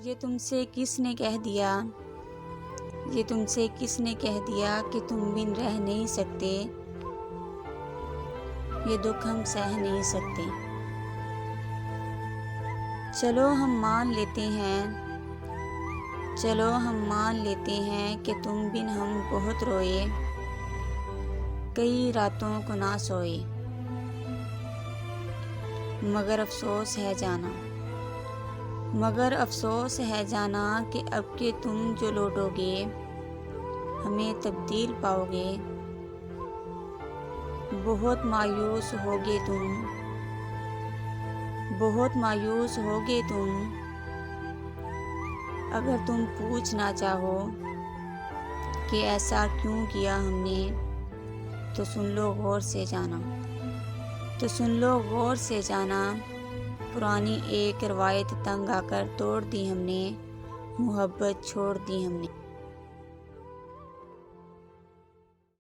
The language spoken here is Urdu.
یہ تم سے کس نے کہہ دیا، یہ تم سے کس نے کہہ دیا کہ تم بن رہ نہیں سکتے، یہ دکھ ہم سہ نہیں سکتے۔ چلو ہم مان لیتے ہیں، چلو ہم مان لیتے ہیں کہ تم بن ہم بہت روئے، کئی راتوں کو نہ سوئے، مگر افسوس ہے جانا، مگر افسوس ہے جانا کہ اب کہ تم جو لوٹو گے ہمیں تبدیل پاؤ گے، بہت مایوس ہوگے تم، بہت مایوس ہوگے تم، اگر تم پوچھنا چاہو کہ ایسا کیوں کیا ہم نے، تو سن لو غور سے جانا، تو سن لو غور سے جانا، پرانی ایک روایت تنگ آ کر توڑ دی ہم نے، محبت چھوڑ دی ہم نے۔